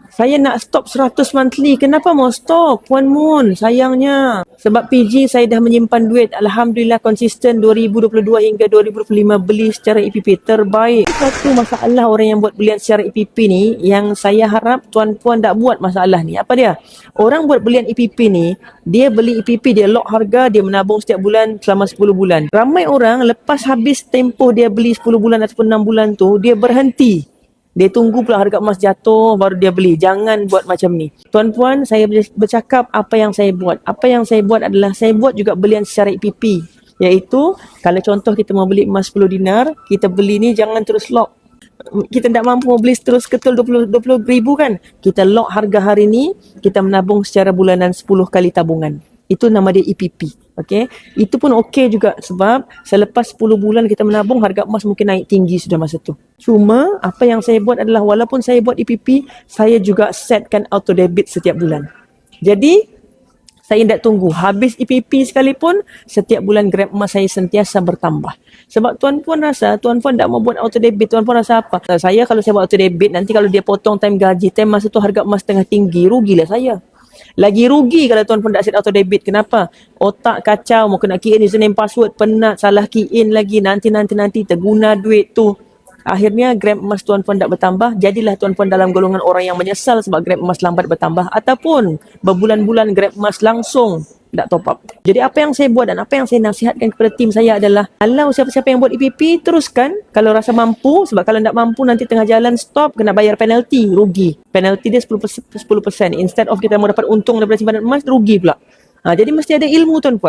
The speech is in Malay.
Saya nak stop 100 monthly. Kenapa mau stop? Puan Mun, sayangnya. Sebab PG saya dah menyimpan duit. Alhamdulillah konsisten 2022 hingga 2025 beli secara EPP terbaik. Satu masalah orang yang buat belian secara EPP ni yang saya harap tuan-puan tak buat masalah ni. Apa dia? Orang buat belian EPP ni, dia beli EPP, dia lock harga, dia menabung setiap bulan selama 10 bulan. Ramai orang lepas habis tempoh dia beli 10 bulan ataupun 6 bulan tu, dia berhenti. Dia tunggu pula harga emas jatuh baru dia beli. Jangan buat macam ni. Tuan-puan, saya bercakap apa yang saya buat. Apa yang saya buat adalah saya buat juga belian secara EPP. Iaitu, kalau contoh kita mau beli emas 10 dinar, kita beli ni jangan terus lock. Kita tak mampu beli terus ketul 20 ribu kan. Kita lock harga hari ni, kita menabung secara bulanan 10 kali tabungan. Itu nama dia EPP. Okay? Itu pun okey juga sebab selepas 10 bulan kita menabung, harga emas mungkin naik tinggi sudah masa tu. Cuma apa yang saya buat adalah walaupun saya buat EPP, saya juga setkan auto debit setiap bulan. Jadi saya tidak tunggu. Habis EPP sekalipun, setiap bulan grab emas saya sentiasa bertambah. Sebab tuan-puan rasa, tuan-puan tak mau buat auto debit, tuan-puan rasa apa? Saya kalau saya buat auto debit, nanti kalau dia potong time gaji, time masa tu harga emas tengah tinggi, rugilah saya. Lagi rugi kalau tuan-puan tak set auto debit. Kenapa? Otak kacau, mau kena key in username password, penat, salah key in lagi, nanti terguna duit tu. Akhirnya grab emas tuan-puan tak bertambah. Jadilah tuan-puan dalam golongan orang yang menyesal sebab grab emas lambat bertambah. Ataupun berbulan-bulan grab emas langsung tak top up. Jadi apa yang saya buat dan apa yang saya nasihatkan kepada tim saya adalah, kalau siapa-siapa yang buat EPP, teruskan. Kalau rasa mampu, sebab kalau tak mampu nanti tengah jalan stop, kena bayar penalti, rugi. Penalti dia 10%. Instead of kita mau dapat untung daripada simpanan emas, rugi pula. Jadi mesti ada ilmu tuan-puan.